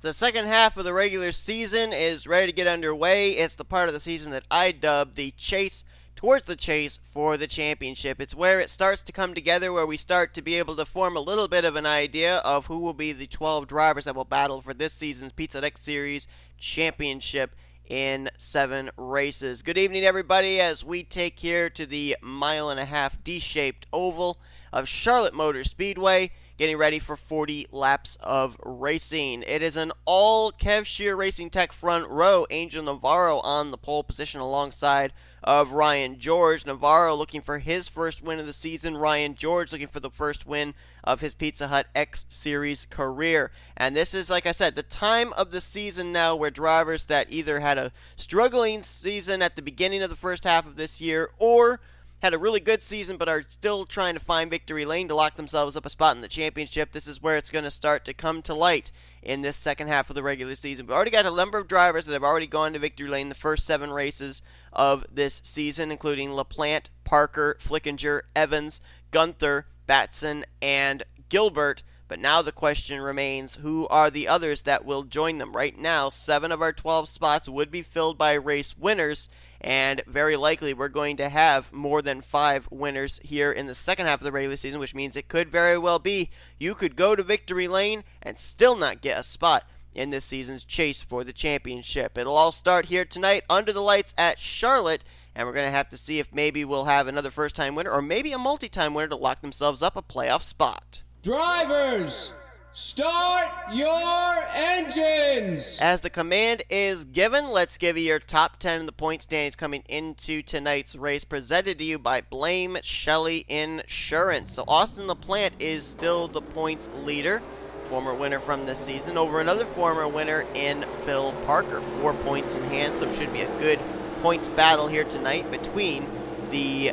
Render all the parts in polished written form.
The second half of the regular season is ready to get underway. It's the part of the season that I dub the chase towards the chase for the championship. It's where it starts to come together, where we start to be able to form a little bit of an idea of who will be the 12 drivers that will battle for this season's Pizza X Series championship in 7 races. Good evening, everybody, as we take here to the 1.5-mile D-shaped oval of Charlotte Motor Speedway, getting ready for 40 laps of racing. It is an all Kev Shear Racing Tech front row. A Navarro on the pole position alongside of Ryan George. Navarro looking for his first win of the season. Ryan George looking for the first win of his Pizza Hut X Series career. And this is, like I said, the time of the season now where drivers that either had a struggling season at the beginning of the first half of this year or had a really good season but are still trying to find victory lane to lock themselves up a spot in the championship. This is where it's going to start to come to light in this second half of the regular season. We've already got a number of drivers that have already gone to victory lane the first 7 races of this season, including LaPlante, Parker, Flickinger, Evans, Guenther, Batson, and Gilbert. But now the question remains, who are the others that will join them? Right now, 7 of our 12 spots would be filled by race winners, and very likely we're going to have more than 5 winners here in the second half of the regular season, which means it could very well be you could go to victory lane and still not get a spot in this season's chase for the championship. It'll all start here tonight under the lights at Charlotte, and we're going to have to see if maybe we'll have another first-time winner or maybe a multi-time winner to lock themselves up a playoff spot. Drivers, start your engines! As the command is given, let's give you your top 10 in the point standings coming into tonight's race, presented to you by Blame Shelly Insurance. So Austin LaPlante is still the points leader, former winner from this season, over another former winner in Phil Parker. 4 points in hand, so it should be a good points battle here tonight between the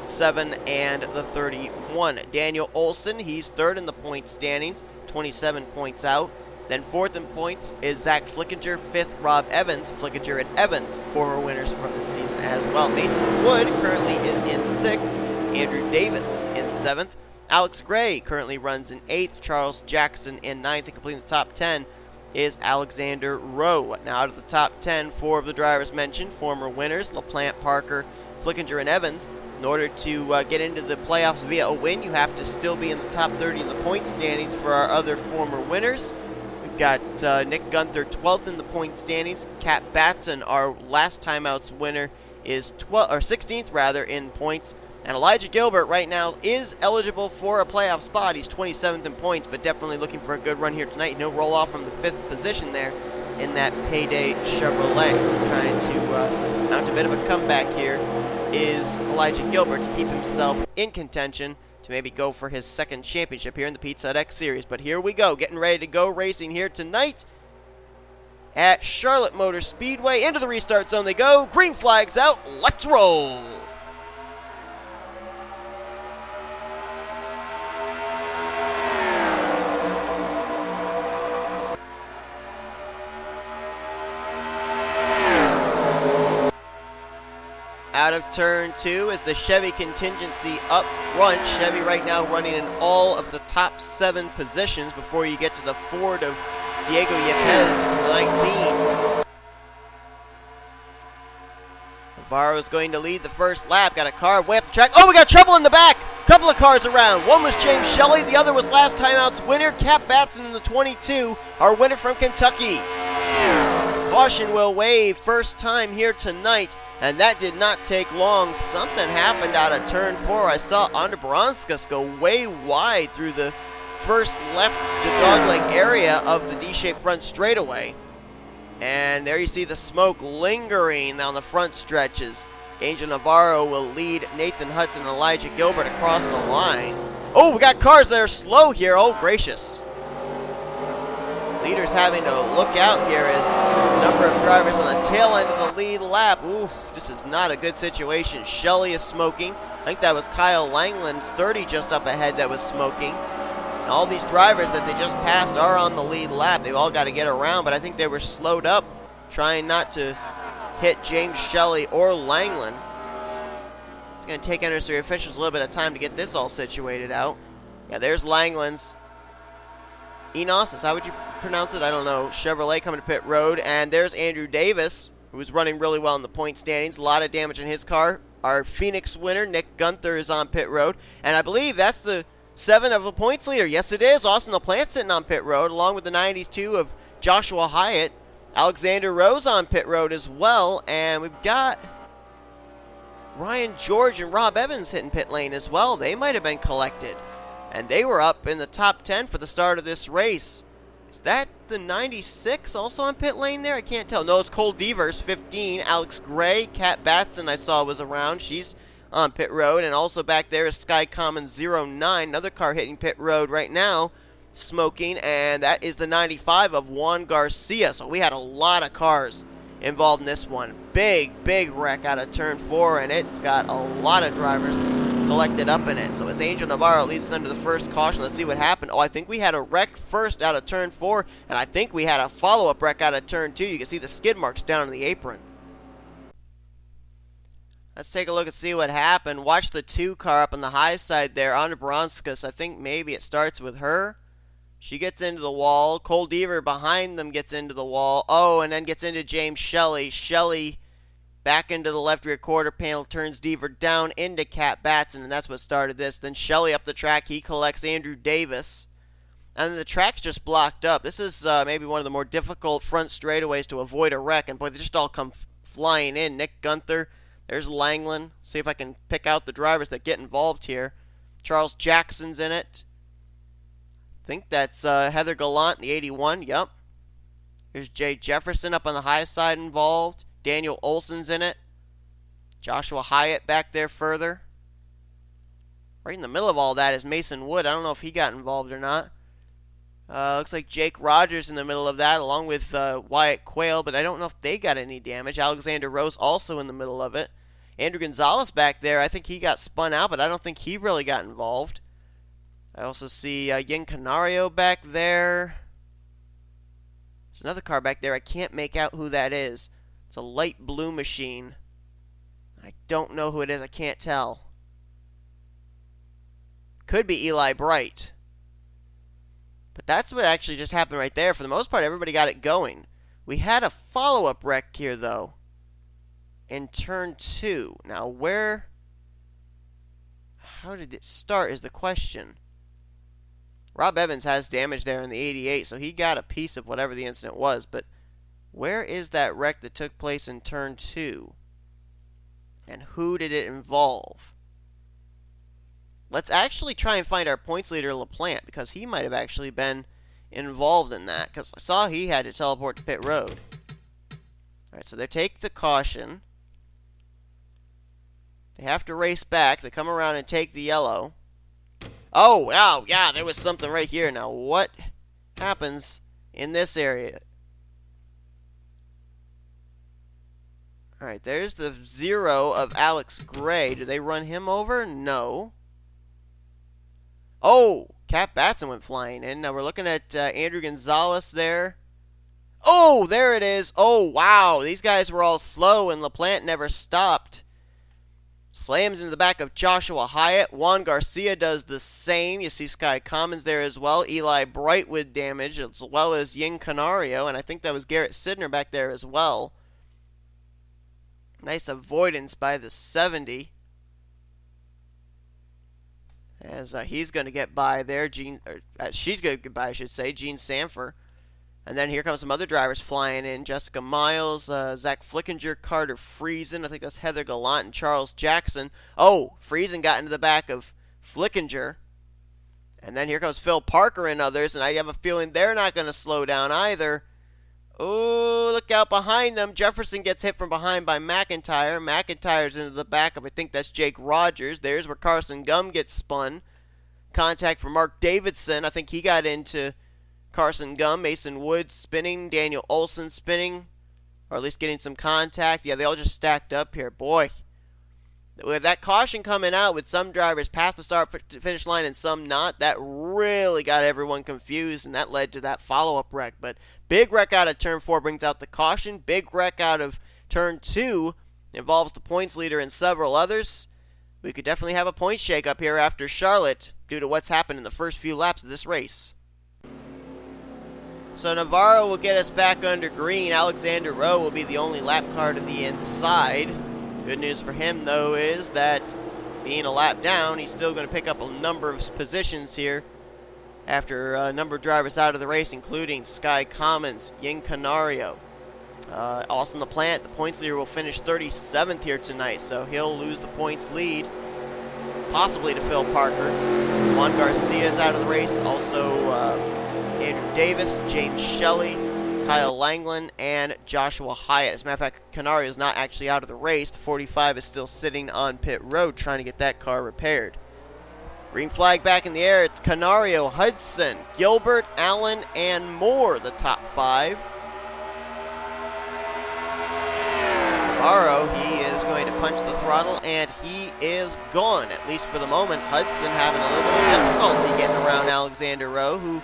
7 and the 31. Daniel Olson, he's third in the point standings, 27 points out. Then fourth in points is Zach Flickinger, fifth Rob Evans. Flickinger and Evans, former winners from this season as well. Mason Wood currently is in 6th. Andrew Davis in 7th. Alex Gray currently runs in 8th. Charles Jackson in 9th. And completing the top 10 is Alexander Rowe. Now out of the top 10, 4 of the drivers mentioned, former winners, LaPlante, Parker, Flickinger, and Evans. In order to get into the playoffs via a win, you have to still be in the top 30 in the point standings for our other former winners. We've got Nick Guenther 12th in the point standings. K Batson, our last timeouts winner, is 16th rather in points. And Elijah Gilbert right now is eligible for a playoff spot. He's 27th in points, but definitely looking for a good run here tonight. He'll roll off from the 5th position there in that Payday Chevrolet. So trying to mount a bit of a comeback here is Elijah Gilbert to keep himself in contention to maybe go for his second championship here in the Pizza Hut X Series. But here we go, getting ready to go racing here tonight at Charlotte Motor Speedway. Into the restart zone they go. Green flags out. Let's roll. Out of turn 2 is the Chevy contingency up front. Chevy right now running in all of the top 7 positions before you get to the Ford of Diego Yepez, 19. Navarro is going to lead the first lap. Got a car way up the track. Oh, we got trouble in the back. Couple of cars around. One was James Shelly. The other was last time out's winner, K Batson in the 22, our winner from Kentucky. Caution will wave first time here tonight. And that did not take long. Something happened out of turn 4. I saw A Baranauskas go way wide through the first left to dogleg area of the D-shaped front straightaway. And there you see the smoke lingering down the front stretches. Angel Navarro will lead Nathan Hudson and Elijah Gilbert across the line. Oh, we got cars that are slow here. Oh, gracious. Leaders having to look out here as a number of drivers on the tail end of the lead lap. Ooh, this is not a good situation. Shelly is smoking. I think that was Kyle Langeland's 30 just up ahead that was smoking. And all these drivers that they just passed are on the lead lap. They've all got to get around, but I think they were slowed up trying not to hit James Shelly or Langeland. It's going to take NNSCRA officials a little bit of time to get this all situated out. Yeah, there's Langeland's Enos, is that what you pronounce it? I don't know. Chevrolet coming to pit road, and there's Andrew Davis, who was running really well in the point standings. A lot of damage in his car. Our Phoenix winner, N Guenther, is on pit road, and I believe that's the 7 of the points leader. Yes, it is. Austin LaPlante sitting on pit road, along with the 92 of Joshua Hyatt. Alexander Rowe's on pit road as well, and we've got Ryan George and Rob Evans hitting pit lane as well. They might have been collected, and they were up in the top 10 for the start of this race. Is that the 96 also on pit lane there? I can't tell. No, it's Cole Devers, 15. Alex Gray, K Batson I saw was around. She's on pit road, and also back there is Sky Common 09, another car hitting pit road right now, smoking, and that is the 95 of Juan Garcia. So we had a lot of cars involved in this one. Big wreck out of turn 4, and it's got a lot of drivers collected up in it. So as Angel Navarro leads us under the first caution, let's see what happened. Oh, I think we had a wreck first out of turn 4, and I think we had a follow-up wreck out of turn 2. You can see the skid marks down on the apron. Let's take a look and see what happened. Watch the 2 car up on the high side there. A Baranauskas, I think maybe it starts with her. She gets into the wall. Cole Deaver behind them gets into the wall. Oh, and then gets into J Shelly. Shelly back into the left rear quarter panel, turns Deaver down into K Batson, and that's what started this. Then Shelly up the track. He collects Andrew Davis. And then the track's just blocked up. This is maybe one of the more difficult front straightaways to avoid a wreck. And boy, they just all come flying in. N Guenther. There's Langeland. See if I can pick out the drivers that get involved here. Charles Jackson's in it. I think that's H Gallant, the 81. Yep. There's J Jefferson up on the high side involved. Daniel Olson's in it. Joshua Hyatt back there further. Right in the middle of all that is Mason Wood. I don't know if he got involved or not. Looks like Jake Rogers in the middle of that, along with Wyatt Quayle, but I don't know if they got any damage. Alexander Rowe's also in the middle of it. Andrew Gonzalez back there, I think he got spun out, but I don't think he really got involved. I also see Yin Canario back there. There's another car back there. I can't make out who that is. It's a light blue machine. I don't know who it is. I can't tell. Could be Eli Bright. But that's what actually just happened right there. For the most part, everybody got it going. We had a follow-up wreck here, though, in turn 2. Now, how did it start is the question. Rob Evans has damage there in the 88, so he got a piece of whatever the incident was. But where is that wreck that took place in turn 2? And who did it involve? Let's actually try and find our points leader, LaPlante, because he might have actually been involved in that, because I saw he had to teleport to pit road. Alright, so they take the caution. They have to race back. They come around and take the yellow. Oh, wow, yeah, there was something right here. Now, what happens in this area? Alright, there's the 0 of Alex Gray. Do they run him over? No. Oh, K Batson went flying in. Now we're looking at Andrew Gonzalez there. Oh, there it is. Oh, wow. These guys were all slow, and LaPlante never stopped. Slams into the back of Joshua Hyatt. Juan Garcia does the same. You see Sky Commons there as well. Eli Bright with damage, as well as Yin Canario, and I think that was G Sydnor back there as well. Nice avoidance by the 70. As he's going to get by there. She's going to get by, I should say. Gene Sanford. And then here comes some other drivers flying in. Jessica Miles, Z Flickinger, Carter Friesen. I think that's H Gallant and Charles Jackson. Oh, Friesen got into the back of Flickinger. And then here comes Phil Parker and others. And I have a feeling they're not going to slow down either. Oh, look out behind them. Jefferson gets hit from behind by McIntire. McIntire's into the back of, I think that's Jake Rogers. There's where Carson Gum gets spun. Contact for Mark Davidson. I think he got into Carson Gum. Mason Woods spinning. Daniel Olson spinning. Or at least getting some contact. Yeah, they all just stacked up here. Boy. With that caution coming out with some drivers past the start-finish line and some not, that really got everyone confused, and that led to that follow-up wreck. But big wreck out of Turn 4 brings out the caution. Big wreck out of Turn 2 involves the points leader and several others. We could definitely have a point shake-up here after Charlotte due to what's happened in the first few laps of this race. So Navarro will get us back under green. Alexander Rowe will be the only lap car to the inside. Good news for him, though, is that being a lap down, he's still going to pick up a number of positions here after a number of drivers out of the race, including Sky Commons, Yin Canario. Austin LaPlante, the points leader, will finish 37th here tonight, so he'll lose the points lead, possibly to Phil Parker. Juan Garcia is out of the race, also Andrew Davis, James Shelly, Kyle Langeland, and Joshua Hyatt. As a matter of fact, Canario is not actually out of the race. The 45 is still sitting on pit road trying to get that car repaired. Green flag back in the air. It's Canario, Hudson, Gilbert, Allan, and Moore, the top 5. Navarro, he is going to punch the throttle, and he is gone, at least for the moment. Hudson having a little bit of difficulty getting around Alexander Rowe, who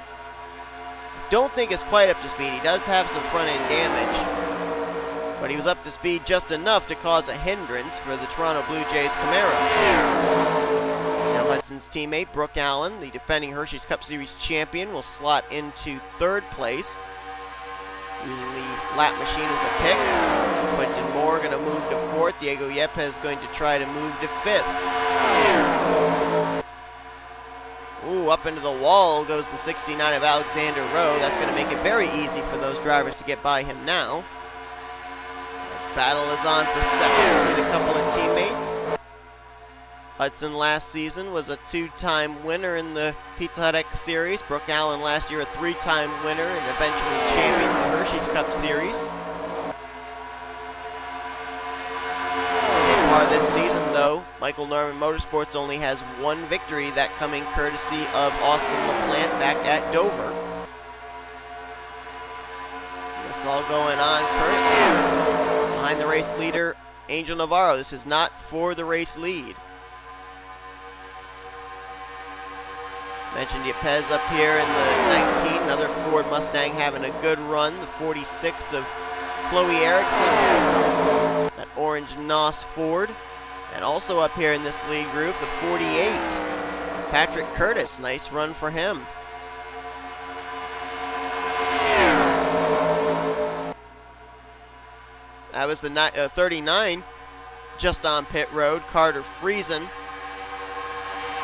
don't think is quite up to speed. He does have some front-end damage, but he was up to speed just enough to cause a hindrance for the Toronto Blue Jays Camaro. Now Hudson's teammate, Brooke Allen, the defending Hershey's Cup Series champion, will slot into 3rd place, using the lap machine as a pick. Quentin Moore going to move to 4th. Diego Yepez going to try to move to 5th. Ooh, up into the wall goes the 69 of Alexander Rowe. That's going to make it very easy for those drivers to get by him now. This battle is on for 2nd between a couple of teammates. Hudson last season was a 2-time winner in the Pizza Hut X Series. Brooke Allen last year a 3-time winner and eventually champion of the Hershey's Cup Series. So far this season, though, Michael Norman Motorsports only has 1 victory, that coming courtesy of Austin LaPlante back at Dover. This all going on currently behind the race leader, Angel Navarro. This is not for the race lead. Mentioned Yepez up here in the 19, another Ford Mustang having a good run. The 46 of Chloe Ericsson, that orange NOS Ford. And also up here in this lead group, the 48, Patrick Curtis. Nice run for him. That was the 39, just on pit road, Carter Friesen.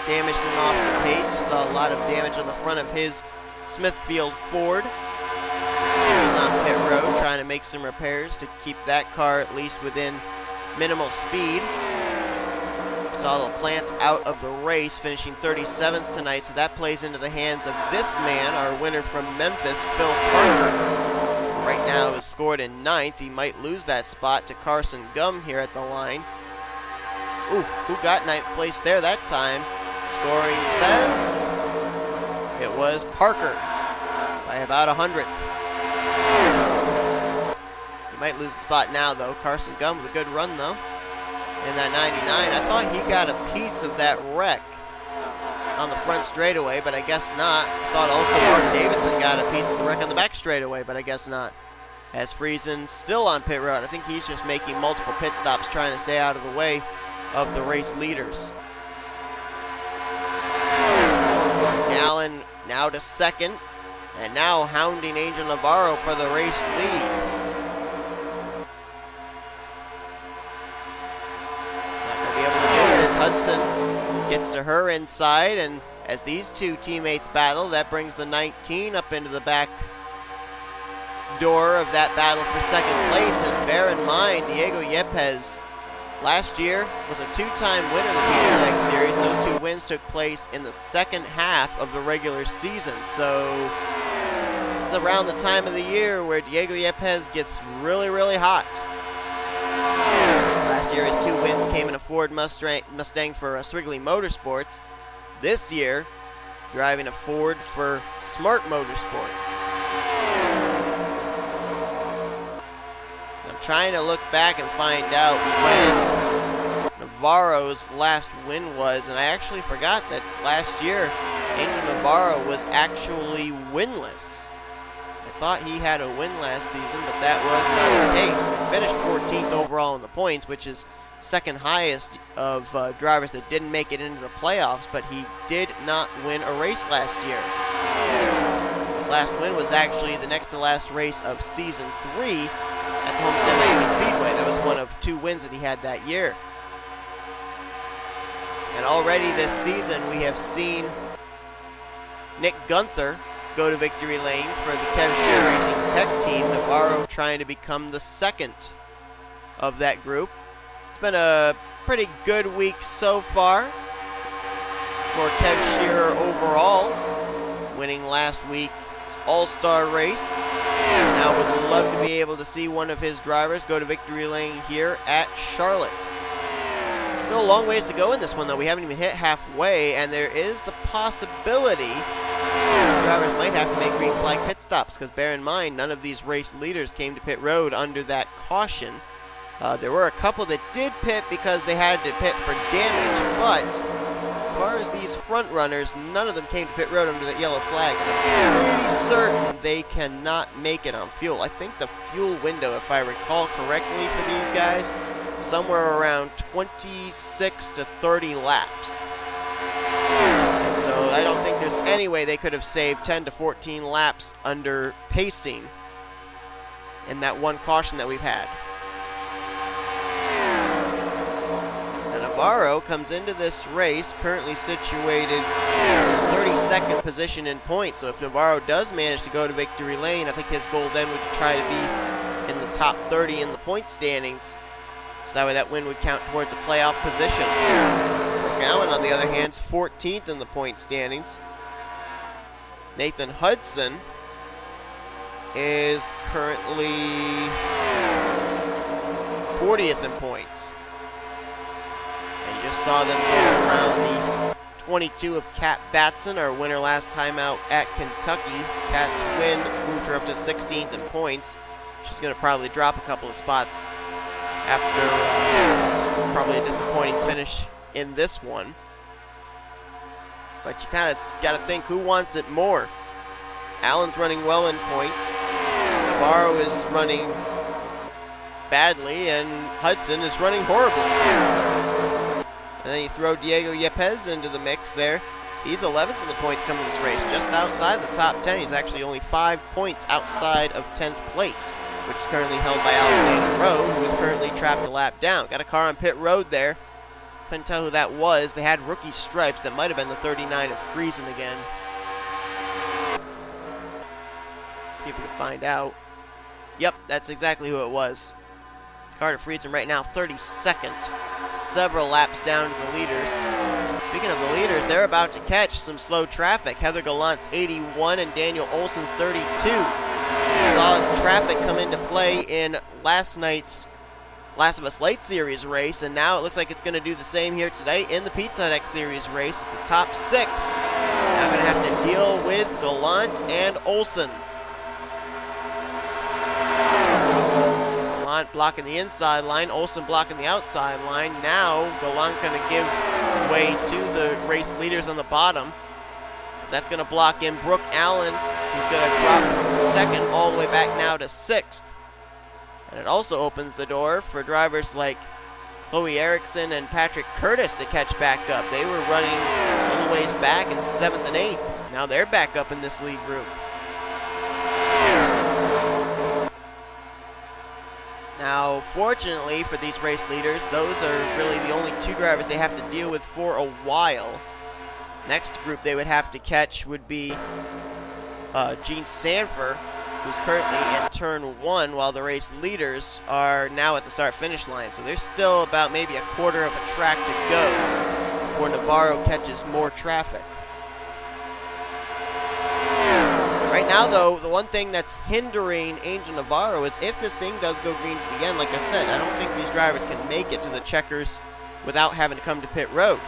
Damaged him off the pace. Saw a lot of damage on the front of his Smithfield Ford. He's on pit road trying to make some repairs to keep that car at least within minimal speed. Saw LaPlante out of the race, finishing 37th tonight, so that plays into the hands of this man, our winner from Memphis, Phil Parker. Right now is scored in 9th. He might lose that spot to Carson Gum here at the line. Ooh, who got 9th place there that time? Scoring says it was Parker by about 100th. He might lose the spot now, though. Carson Gum with a good run, though. In that 99, I thought he got a piece of that wreck on the front straightaway, but I guess not. I thought also Mark Davidson got a piece of the wreck on the back straightaway, but I guess not. As Friesen still on pit road, I think he's just making multiple pit stops trying to stay out of the way of the race leaders. Allen now to 2nd, and now hounding Angel Navarro for the race lead. Not going to be able to do it as Hudson gets to her inside, and as these two teammates battle, that brings the 19 up into the back door of that battle for 2nd place. And bear in mind, Diego Yepez last year was a 2-time winner of the Pizza Hut Series, and those 2 wins took place in the 2nd half of the regular season. So this is around the time of the year where Diego Yepez gets really, really hot. Last year his 2 wins came in a Ford Mustang for Swigley Motorsports. This year, driving a Ford for Smart Motorsports. Trying to look back and find out when Navarro's last win was, and I actually forgot that last year Angel Navarro was actually winless. I thought he had a win last season, but that was not the case. He finished 14th overall in the points, which is 2nd highest of drivers that didn't make it into the playoffs, but he did not win a race last year. So last win was actually the next to last race of Season 3 at the Homestead Miami Speedway. That was one of 2 wins that he had that year. And already this season we have seen N Guenther go to victory lane for the Kevshire Racing Tech team. Navarro trying to become the second of that group. It's been a pretty good week so far for Kevshire overall, winning last week's All-Star race. Now would love to be able to see one of his drivers go to victory lane here at Charlotte. Still a long ways to go in this one, though. We haven't even hit halfway, and there is the possibility drivers might have to make green flag pit stops, because bear in mind, none of these race leaders came to pit road under that caution. There were a couple that did pit because they had to pit for damage, but as far as these front runners, none of them came to pit road under that yellow flag. I'm pretty certain they cannot make it on fuel. I think the fuel window, if I recall correctly for these guys, somewhere around 26 to 30 laps. So I don't think there's any way they could have saved 10 to 14 laps under pacing in that one caution that we've had. And Navarro comes into this race currently situated in 32nd position in points. So if Navarro does manage to go to victory lane, I think his goal then would try to be in the top 30 in the point standings. So that way that win would count towards a playoff position. K Allen, on the other hand, is 14th in the point standings. N Hudson is currently 40th in points. And you just saw them go around the 22 of K Batson, our winner last time out at Kentucky. Kat's win moved her up to 16th in points. She's going to probably drop a couple of spots after probably a disappointing finish in this one. But you kind of got to think, who wants it more? Allen's running well in points. Navarro is running badly, and Hudson is running horribly. And then you throw J Yepez into the mix there. He's 11th in the points coming this race, just outside the top 10. He's actually only 5 points outside of 10th place, which is currently held by A Rowe, who is currently trapped a lap down. Got a car on pit road there. Couldn't tell who that was. They had rookie stripes. That might have been the 39 of Friesen again. See if we can find out. Yep, that's exactly who it was. Car to Friesen right now, 32nd. Several laps down to the leaders. Speaking of the leaders, they're about to catch some slow traffic. H Gallant's 81 and Daniel Olson's 32. Saw traffic come into play in last night's Last of Us Late Series race, and now it looks like it's going to do the same here today in the Pizza Hut X Series race at the top 6. Now going to have to deal with Gallant and Olson. Gallant blocking the inside line, Olson blocking the outside line. Now Gallant going to give way to the race leaders on the bottom. That's going to block in Brooke Allen, who's going to drop from 2nd all the way back now to 6th. And it also opens the door for drivers like Chloe Ericsson and Patrick Curtis to catch back up. They were running a little ways back in 7th and 8th. Now they're back up in this lead group. Now, fortunately for these race leaders, those are really the only 2 drivers they have to deal with for a while. Next group they would have to catch would be Gene Sanford, who's currently in turn 1, while the race leaders are now at the start-finish line. So there's still about maybe a quarter of a track to go before Navarro catches more traffic. Right now, though, the one thing that's hindering Angel Navarro is if this thing does go green to the end, like I said, I don't think these drivers can make it to the checkers without having to come to pit road.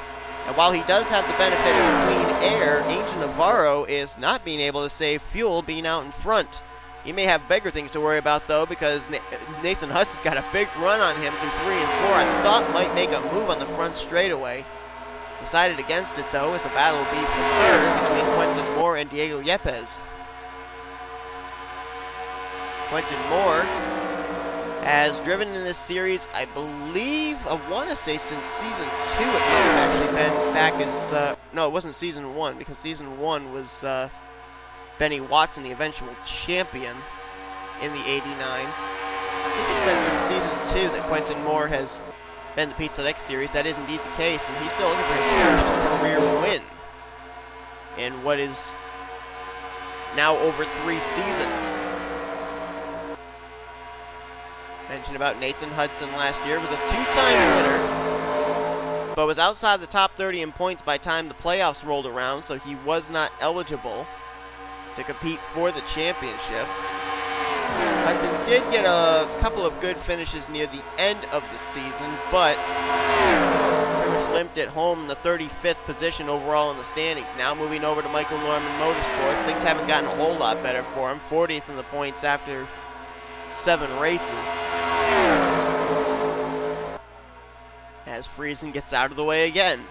And while he does have the benefit of clean air, Angel Navarro is not being able to save fuel being out in front. He may have bigger things to worry about, though, because N Hudson's got a big run on him through 3 and 4. I thought might make a move on the front straightaway. Decided against it, though, as the battle will be for 3rd between Quentin Moore and J Yepez. Quentin Moore has driven in this series, I believe, I want to say since Season 2. It might have actually been back as, no, it wasn't Season 1, because Season 1 was Benny Watson, the eventual champion in the 89. I think it's been since season 2 that Quentin Moore has been the Pizza X Series. That is indeed the case, and he's still looking for his first career win in what is now over 3 seasons. Mentioned about Nathan Hudson last year, was a 2-time winner, but was outside the top 30 in points by the time the playoffs rolled around, so he was not eligible to compete for the championship. Hudson did get a couple of good finishes near the end of the season, but pretty much limped at home in the 35th position overall in the standings. Now moving over to Michael Norman Motorsports, things haven't gotten a whole lot better for him. 40th in the points after 7 races. As Friesen gets out of the way again.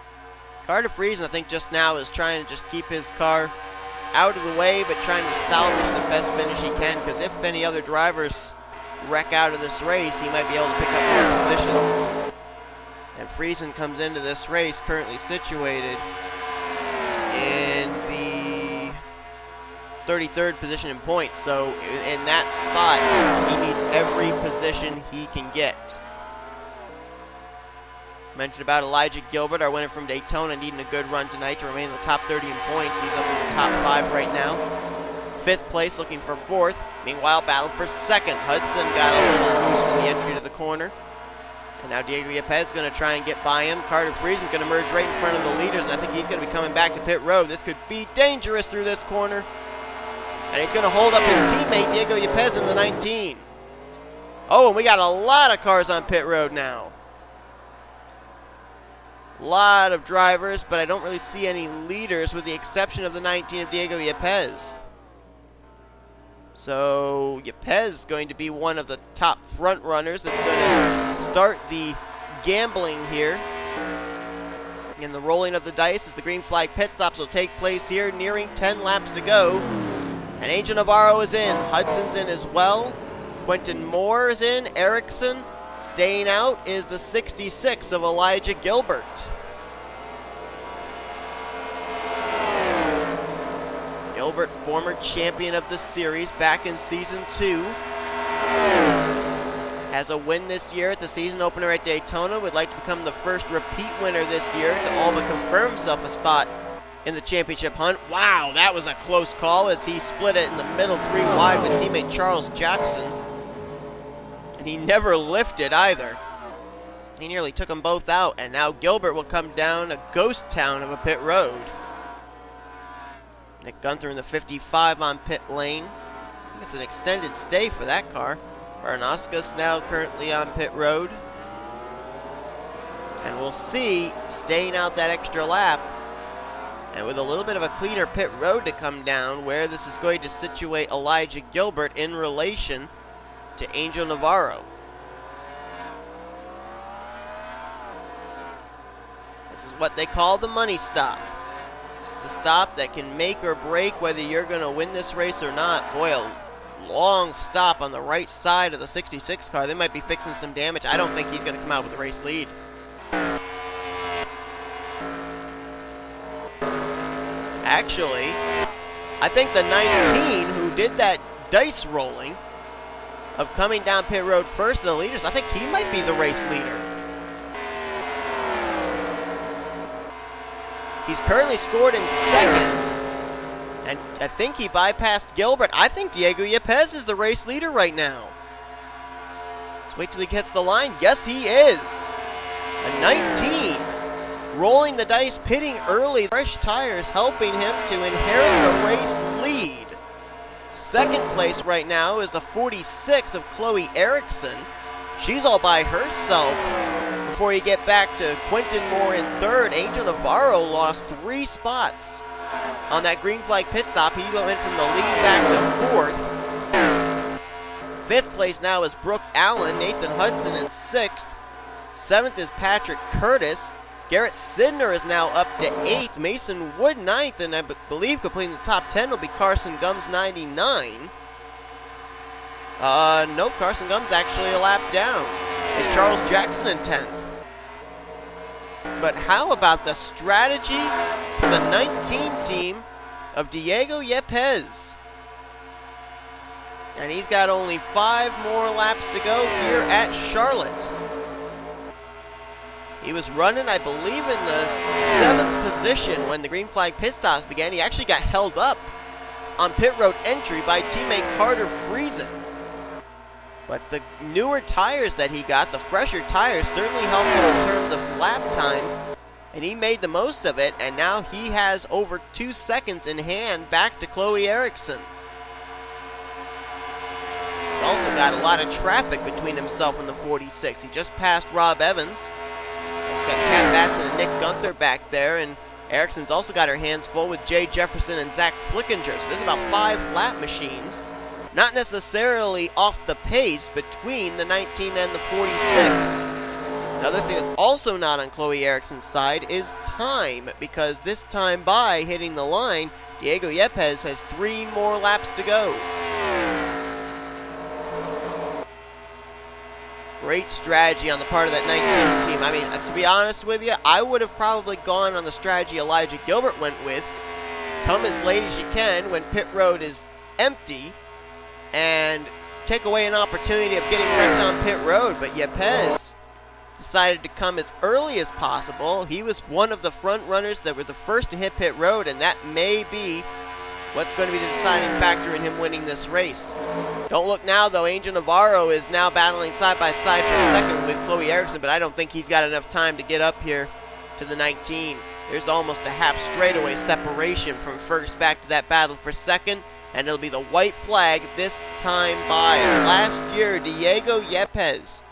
Carter Friesen, I think just now is trying to just keep his car out of the way, but trying to salvage the best finish he can, because if any other drivers wreck out of this race, he might be able to pick up more positions. And Friesen comes into this race currently situated in the 33rd position in points, so in that spot, he needs every position he can get. Mentioned about Elijah Gilbert, our winner from Daytona, needing a good run tonight to remain in the top 30 in points. He's up in the top 5 right now. 5th place, looking for 4th. Meanwhile, battle for 2nd. Hudson got a little loose in the entry to the corner. And now Diego Yepez is going to try and get by him. Carter Friesen is going to merge right in front of the leaders, and I think he's going to be coming back to pit road. This could be dangerous through this corner. And he's going to hold up his teammate, Diego Yepez, in the 19. Oh, and we got a lot of cars on pit road now. Lot of drivers, but I don't really see any leaders with the exception of the 19 of Diego Yepez. So Yepez is going to be one of the top front runners that's going to start the gambling here. In the rolling of the dice as the green flag pit stops will take place here, nearing 10 laps to go. And Angel Navarro is in, Hudson's in as well. Quentin Moore is in, Ericsson. Staying out is the 66 of Elijah Gilbert. Gilbert, former champion of the series back in season 2. Has a win this year at the season opener at Daytona. Would like to become the first repeat winner this year to all but confirm himself a spot in the championship hunt. Wow, that was a close call as he split it in the middle 3 wide with teammate Charles Jackson. And he never lifted either. He nearly took them both out, and now Gilbert will come down a ghost town of a pit road. Nick Guenther in the 55 on pit lane. I think it's an extended stay for that car. Baranauskas now currently on pit road. And we'll see, staying out that extra lap, and with a little bit of a cleaner pit road to come down, where this is going to situate Elijah Gilbert in relation to Angel Navarro. This is what they call the money stop. It's the stop that can make or break whether you're going to win this race or not. Boy, a long stop on the right side of the 66 car. They might be fixing some damage. I don't think he's going to come out with a race lead. Actually, I think the 19 who did that dice rolling of coming down pit road first of the leaders, I think he might be the race leader. He's currently scored in 2nd, and I think he bypassed Gilbert. I think Diego Yepez is the race leader right now. Let's wait till he gets the line. Yes, he is. A 19, rolling the dice, pitting early. Fresh tires helping him to inherit the race lead. 2nd place right now is the 46 of Chloe Ericsson. She's all by herself. Before you get back to Quentin Moore in 3rd, Angel Navarro lost 3 spots on that green flag pit stop. He went from the lead back to 4th. 5th place now is Brooke Allen, Nathan Hudson in 6th. 7th is Patrick Curtis. Garrett Sydnor is now up to 8th. Mason Wood 9th, and I believe completing the top 10 will be Carson Gums 99. No, Carson Gums actually a lap down. Is Charles Jackson in 10th. But how about the strategy for the 19 team of Diego Yepez. And he's got only 5 more laps to go here at Charlotte. He was running, I believe, in the 7th position when the green flag pit stops began. He actually got held up on pit road entry by teammate Carter Friesen. But the newer tires that he got, the fresher tires, certainly helped him in terms of lap times. And he made the most of it, and now he has over 2 seconds in hand back to Chloe Ericsson. He's also got a lot of traffic between himself and the 46. He just passed Rob Evans. He's got K Batson and N Guenther back there, and Ericsson's also got her hands full with J Jefferson and Z Flickinger. So there's about 5 lap machines. Not necessarily off the pace between the 19 and the 46. Another thing that's also not on Chloe Ericsson's side is time, because this time by hitting the line, Diego Yepez has 3 more laps to go. Great strategy on the part of that 19 team. I mean, to be honest with you, I would have probably gone on the strategy Elijah Gilbert went with. Come as late as you can when pit road is empty and take away an opportunity of getting wrecked on pit road. But Yepez decided to come as early as possible. He was one of the front runners that were the first to hit pit road, and that may be what's going to be the deciding factor in him winning this race. Don't look now, though. A Navarro is now battling side by side for second with Chloe Ericsson, but I don't think he's got enough time to get up here to the 19. There's almost a half straightaway separation from first back to that battle for second, and it'll be the white flag this time by. Last year, Diego Yepez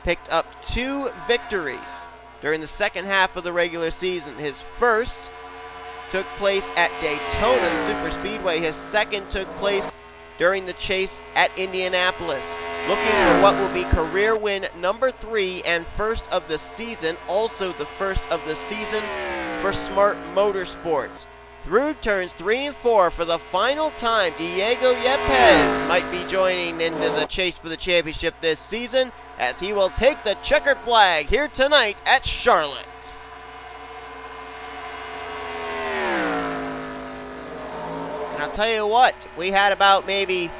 picked up 2 victories during the second half of the regular season. His first took place at Daytona, the super speedway. His second took place during the chase at Indianapolis. Looking for what will be career win number 3 and first of the season, also the first of the season for Smart Motorsports. Through turns 3 and 4 for the final time, Diego Yepez might be joining into the chase for the championship this season, as he will take the checkered flag here tonight at Charlotte. And I'll tell you what, if we had about maybe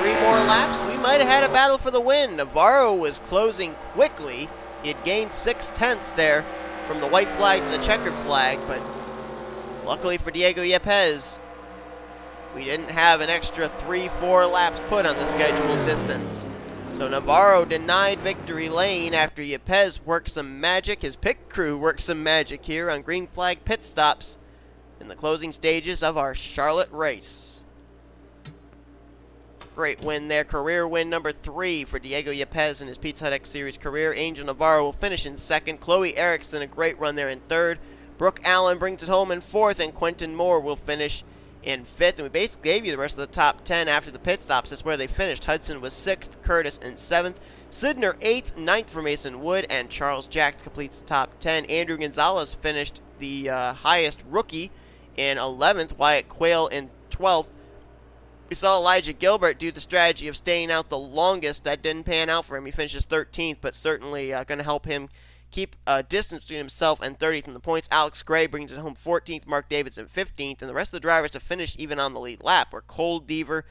3 more laps, we might have had a battle for the win. Navarro was closing quickly. He had gained 6/10 there from the white flag to the checkered flag, but luckily for Diego Yepez, we didn't have an extra 3-4 laps put on the scheduled distance. So Navarro denied victory lane after Yepez worked some magic. His pit crew worked some magic here on green flag pit stops in the closing stages of our Charlotte race. Great win there. Career win number 3 for Diego Yepez in his Pizza Hut X Series career. Angel Navarro will finish in second. Chloe Ericsson, a great run there in third. Brooke Allen brings it home in fourth, and Quentin Moore will finish in fifth. And we basically gave you the rest of the top 10 after the pit stops. That's where they finished. Hudson was 6th, Curtis in 7th, Sydnor 8th, 9th for Mason Wood, and Charles Jack completes the top 10. Andrew Gonzalez finished the highest rookie in 11th, Wyatt Quayle in 12th. We saw Elijah Gilbert do the strategy of staying out the longest. That didn't pan out for him. He finishes 13th, but certainly going to help him keep a distance between himself and 30th in the points. Alex Gray brings it home 14th, Mark Davidson 15th, and the rest of the drivers have finished even on the lead lap were Cole Deaver,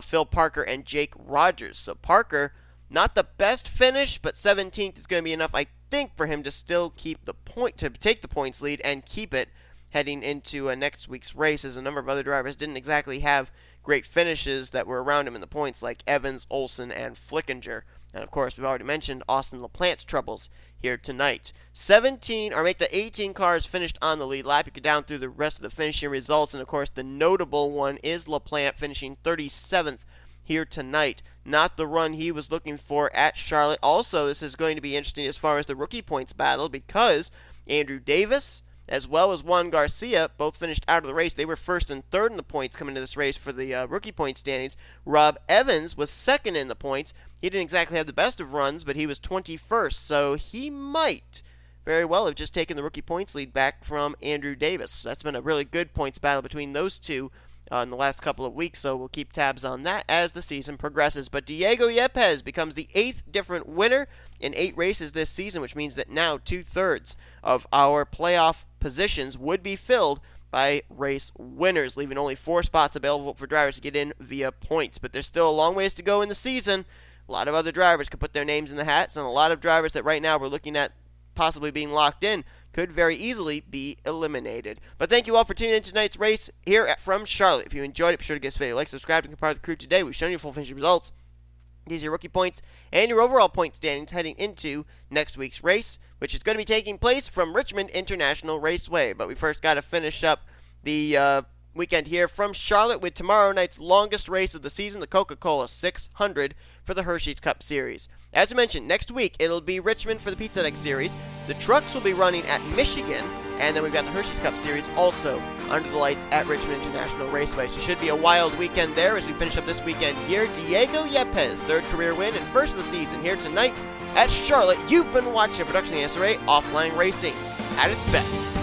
Phil Parker, and Jake Rogers. So Parker, not the best finish, but 17th is going to be enough, I think, for him to still keep the point, to take the points lead and keep it heading into next week's race, as a number of other drivers didn't exactly have great finishes that were around him in the points, like Evans, Olson, and Flickinger. And of course, we've already mentioned Austin LaPlante's troubles here tonight. 18 cars finished on the lead lap. You go down through the rest of the finishing results, and of course, the notable one is LaPlante finishing 37th here tonight. Not the run he was looking for at Charlotte. Also, this is going to be interesting as far as the rookie points battle, because Andrew Davis, as well as Juan Garcia, both finished out of the race. They were first and third in the points coming into this race for the rookie point standings. Rob Evans was second in the points. He didn't exactly have the best of runs, but he was 21st, so he might very well have just taken the rookie points lead back from Andrew Davis. So that's been a really good points battle between those two in the last couple of weeks, so we'll keep tabs on that as the season progresses. But Diego Yepez becomes the 8th different winner in 8 races this season, which means that now 2/3 of our playoff positions would be filled by race winners, leaving only 4 spots available for drivers to get in via points. But there's still a long ways to go in the season. A lot of other drivers could put their names in the hats, and a lot of drivers that right now we're looking at possibly being locked in could very easily be eliminated. But thank you all for tuning in to tonight's race here from Charlotte. If you enjoyed it, be sure to give us a video, like, subscribe, and be part of the crew today. We've shown you full finishing results. These are your rookie points and your overall point standings heading into next week's race, which is going to be taking place from Richmond International Raceway. But we first got to finish up the weekend here from Charlotte with tomorrow night's longest race of the season, the Coca-Cola 600 for the Hershey's Cup Series. As we mentioned, next week it'll be Richmond for the Pizza Deck Series. The trucks will be running at Michigan, and then we've got the Hershey's Cup Series also under the lights at Richmond International Raceway. So it should be a wild weekend there as we finish up this weekend here. Diego Yepez, 3rd career win and 1st of the season here tonight at Charlotte. You've been watching a production of the NNSCRA Offline Racing at its best.